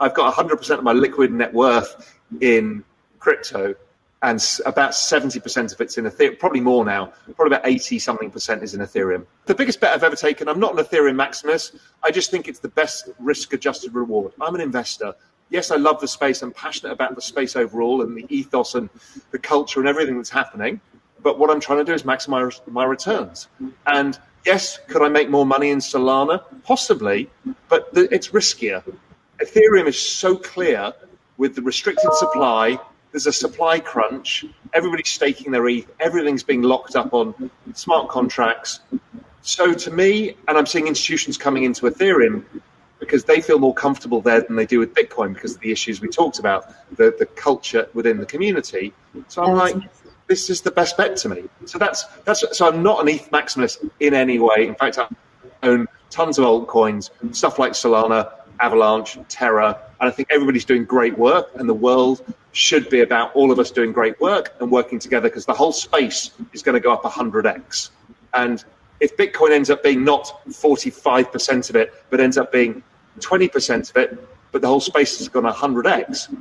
I've got 100% of my liquid net worth in crypto, and about 70% of it's in Ethereum, probably more now, probably about 80 something percent is in Ethereum. The biggest bet I've ever taken, I'm not an Ethereum maximalist, I just think it's the best risk adjusted reward. I'm an investor. Yes, I love the space, I'm passionate about the space overall and the ethos and the culture and everything that's happening, but what I'm trying to do is maximize my returns. And yes, could I make more money in Solana? Possibly, but it's riskier. Ethereum is so clear with the restricted supply. There's a supply crunch. Everybody's staking their ETH. Everything's being locked up on smart contracts. So to me, and I'm seeing institutions coming into Ethereum because they feel more comfortable there than they do with Bitcoin because of the issues we talked about, the culture within the community. So I'm like, this is the best bet to me. So so I'm not an ETH maximalist in any way. In fact, I own tons of altcoins, stuff like Solana, Avalanche, Terra, and I think everybody's doing great work, and the world should be about all of us doing great work and working together because the whole space is going to go up 100x. And if Bitcoin ends up being not 45% of it, but ends up being 20% of it, but the whole space has gone 100x,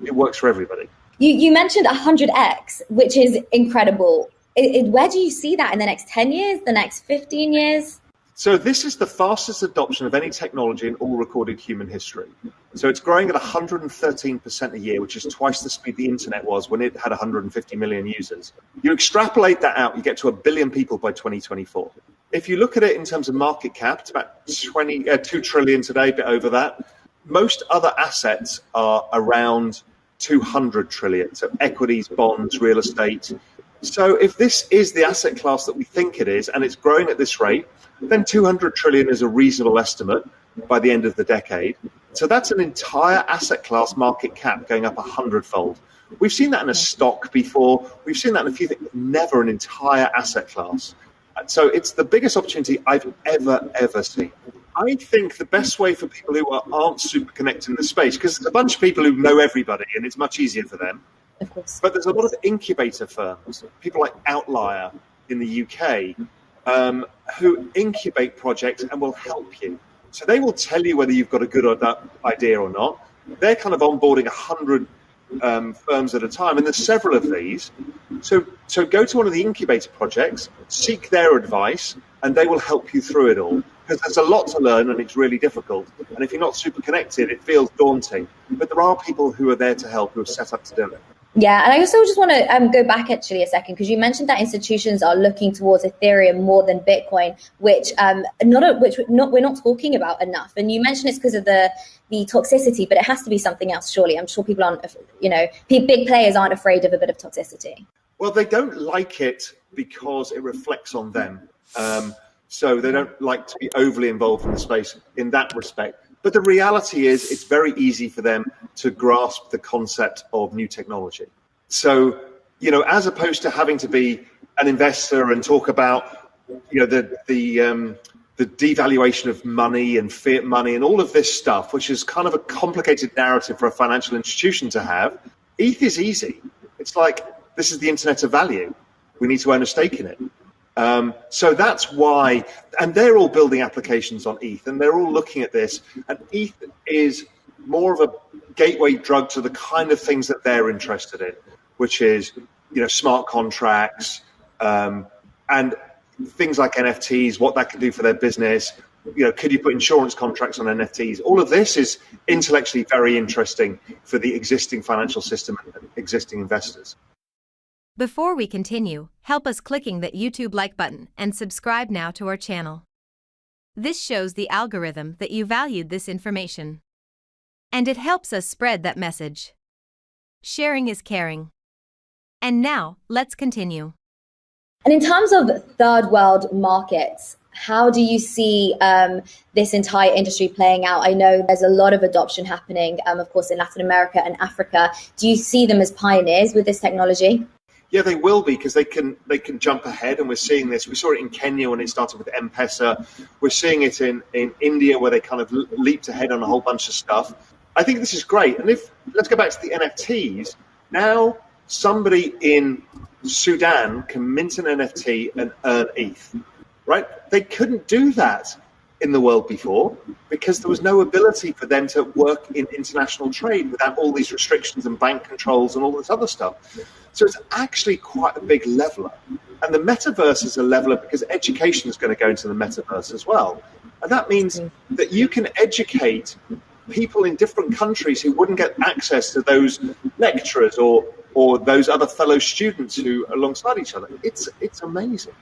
it works for everybody. You mentioned 100x, which is incredible. Where do you see that in the next 10 years, the next 15 years? So this is the fastest adoption of any technology in all recorded human history. So it's growing at 113% a year, which is twice the speed the internet was when it had 150 million users. You extrapolate that out, you get to 1 billion people by 2024. If you look at it in terms of market cap, it's about 2 trillion today, a bit over that. Most other assets are around 200 trillion. So equities, bonds, real estate. So if this is the asset class that we think it is, and it's growing at this rate, then 200 trillion is a reasonable estimate by the end of the decade. So that's an entire asset class market cap going up 100-fold. We've seen that in a stock before. We've seen that in a few things, never an entire asset class. So it's the biggest opportunity I've ever seen. I think the best way for people who aren't super connected in the space, because there's a bunch of people who know everybody and it's much easier for them. Of course. But there's a lot of incubator firms, people like Outlier in the UK, who incubate projects and will help you. So they will tell you whether you've got a good idea or not. They're kind of onboarding 100 firms at a time, and there's several of these. So go to one of the incubator projects, seek their advice, and they will help you through it all. Because there's a lot to learn, and it's really difficult. And if you're not super connected, it feels daunting. But there are people who are there to help, who are set up to do it. Yeah, and I also just want to go back actually a second, because you mentioned that institutions are looking towards Ethereum more than Bitcoin, which we're not talking about enough. And you mentioned it's because of the toxicity, but it has to be something else, surely. I'm sure people aren't, big players aren't afraid of a bit of toxicity. Well, they don't like it because it reflects on them. So they don't like to be overly involved in the space in that respect. But the reality is it's very easy for them to grasp the concept of new technology. So, as opposed to having to be an investor and talk about, the devaluation of money and fiat money and all of this stuff, which is kind of a complicated narrative for a financial institution to have, ETH is easy. It's like, this is the internet of value. We need to own a stake in it. So that's why, and they're all building applications on ETH, and they're all looking at this, and ETH is more of a gateway drug to the kind of things that they're interested in, which is, smart contracts, and things like NFTs, what that can do for their business. Could you put insurance contracts on NFTs? All of this is intellectually very interesting for the existing financial system and existing investors. Before we continue, help us clicking that YouTube like button and subscribe now to our channel. This shows the algorithm that you valued this information. And it helps us spread that message. Sharing is caring. And now, let's continue. And in terms of third world markets, how do you see this entire industry playing out? I know there's a lot of adoption happening, of course, in Latin America and Africa. Do you see them as pioneers with this technology? Yeah, they will be, because they can jump ahead, and we're seeing this. We saw it in Kenya when it started with M-Pesa. We're seeing it in India, where they kind of leaped ahead on a whole bunch of stuff. I think this is great. And let's go back to the NFTs. Now somebody in Sudan can mint an NFT and earn ETH, right? They couldn't do that in the world before, because there was no ability for them to work in international trade without all these restrictions and bank controls and all this other stuff. So it's actually quite a big leveler. And the metaverse is a leveler because education is going to go into the metaverse as well. And that means that you can educate people in different countries who wouldn't get access to those lecturers or those other fellow students who are alongside each other. It's amazing.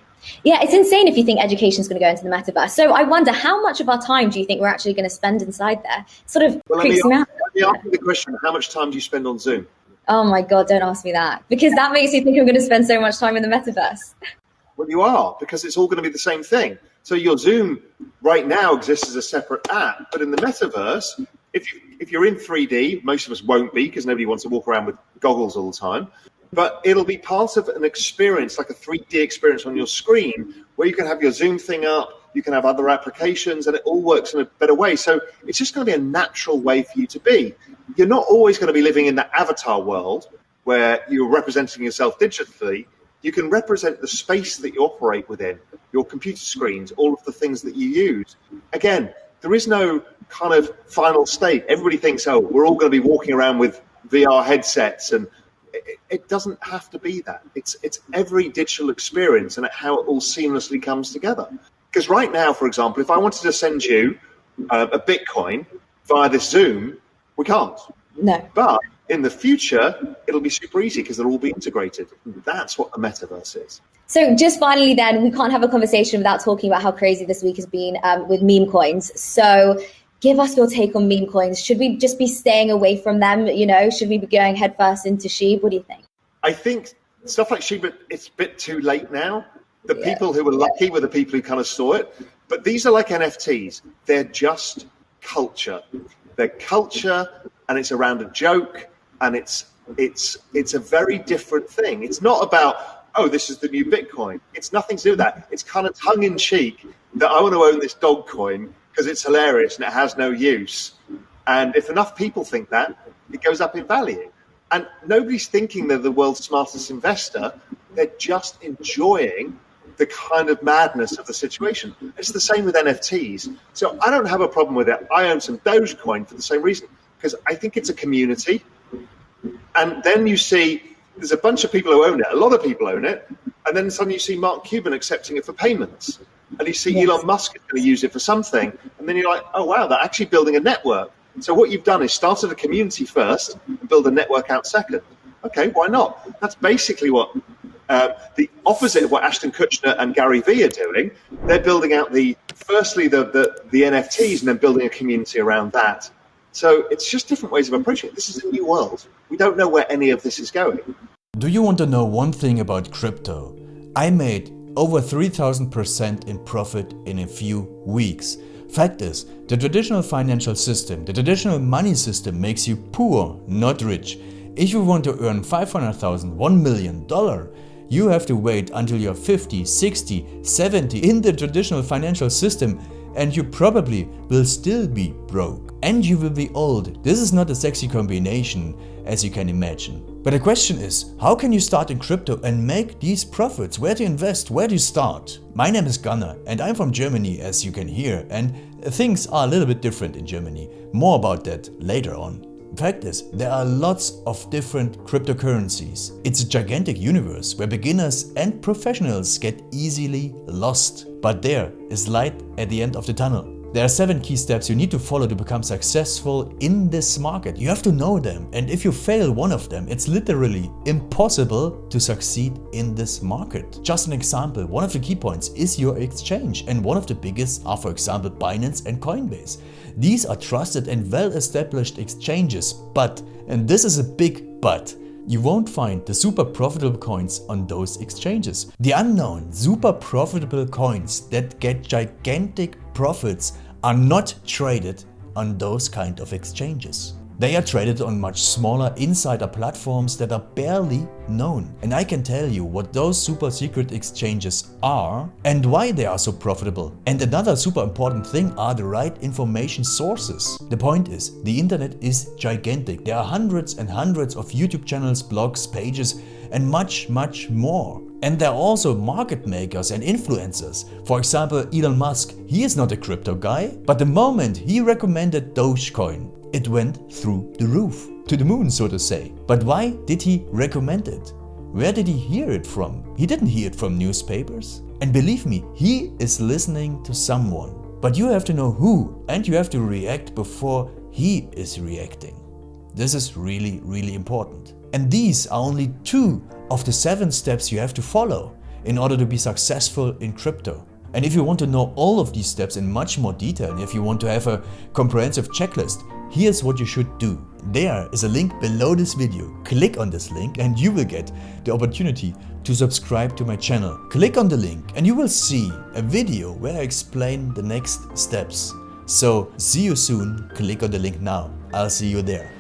Yeah, it's insane if you think education is going to go into the metaverse. So I wonder, how much of our time do you think we're actually going to spend inside there? Sort of creeps me out. Let me ask you the question, how much time do you spend on Zoom? Oh my God, don't ask me that. Because that makes you think I'm going to spend so much time in the metaverse. Well, you are, because it's all going to be the same thing. So your Zoom right now exists as a separate app, but in the metaverse, if you're in 3D, most of us won't be because nobody wants to walk around with goggles all the time, but it'll be part of an experience, like a 3D experience on your screen, where you can have your Zoom thing up, you can have other applications, and it all works in a better way. So it's just going to be a natural way for you to be. You're not always going to be living in the avatar world where you're representing yourself digitally. You can represent the space that you operate within, your computer screens, all of the things that you use. Again, there is no kind of final state. Everybody thinks, oh, we're all going to be walking around with VR headsets, and it doesn't have to be that. It's every digital experience and how it all seamlessly comes together. Because right now, for example, if I wanted to send you a Bitcoin via this Zoom, we can't. No. But in the future, it'll be super easy because they'll all be integrated. That's what the metaverse is. So just finally then, we can't have a conversation without talking about how crazy this week has been with meme coins. So give us your take on meme coins. Should we just be staying away from them? You know, should we be going headfirst into SHIB? What do you think? I think stuff like SHIB, it's a bit too late now. The people who were lucky were the people who kind of saw it. But these are like NFTs. They're just culture. They're culture, and it's around a joke, and it's a very different thing. It's not about, oh, this is the new Bitcoin. It's nothing to do with that. It's kind of tongue-in-cheek that I want to own this dog coin because it's hilarious and it has no use. And if enough people think that, it goes up in value. And nobody's thinking they're the world's smartest investor. They're just enjoying the kind of madness of the situation. It's the same with NFTs. So I don't have a problem with it. I own some Dogecoin for the same reason, because I think it's a community. And then you see there's a bunch of people who own it. A lot of people own it. And then suddenly you see Mark Cuban accepting it for payments. And you see Elon Musk is going to use it for something. And then you're like, oh, wow, they're actually building a network. So what you've done is started a community first and build a network out second. Okay, why not? That's basically what the opposite of what Ashton Kutcher and Gary Vee are doing. They're building out firstly the NFTs and then building a community around that. So it's just different ways of approaching it. This is a new world. We don't know where any of this is going. Do you want to know one thing about crypto? I made over 3,000% in profit in a few weeks. Fact is, the traditional financial system, the traditional money system makes you poor, not rich. If you want to earn $500,000, $1 million, you have to wait until you're 50, 60, 70 in the traditional financial system, and you probably will still be broke. And you will be old. This is not a sexy combination, as you can imagine. But the question is, how can you start in crypto and make these profits? Where to invest? Where to start? My name is Gunnar and I'm from Germany, as you can hear, and things are a little bit different in Germany. More about that later on. Fact is, there are lots of different cryptocurrencies. It's a gigantic universe where beginners and professionals get easily lost. But there is light at the end of the tunnel. There are 7 key steps you need to follow to become successful in this market. You have to know them, and if you fail one of them, it's literally impossible to succeed in this market. Just an example, one of the key points is your exchange, and one of the biggest are, for example, Binance and Coinbase. These are trusted and well-established exchanges, but, and this is a big but, you won't find the super profitable coins on those exchanges. The unknown super profitable coins that get gigantic profits are not traded on those kind of exchanges. They are traded on much smaller insider platforms that are barely known. And I can tell you what those super secret exchanges are and why they are so profitable. And another super important thing are the right information sources. The point is, the internet is gigantic. There are hundreds and hundreds of YouTube channels, blogs, pages, and much more. And there are also market makers and influencers. For example, Elon Musk, he is not a crypto guy, but the moment he recommended Dogecoin, it went through the roof, to the moon, so to say. But why did he recommend it? Where did he hear it from? He didn't hear it from newspapers. And believe me, he is listening to someone. But you have to know who, and you have to react before he is reacting. This is really, really important. And these are only 2 of the 7 steps you have to follow in order to be successful in crypto. And if you want to know all of these steps in much more detail, and if you want to have a comprehensive checklist, here's what you should do. There is a link below this video. Click on this link and you will get the opportunity to subscribe to my channel. Click on the link and you will see a video where I explain the next steps. So see you soon. Click on the link now. I'll see you there.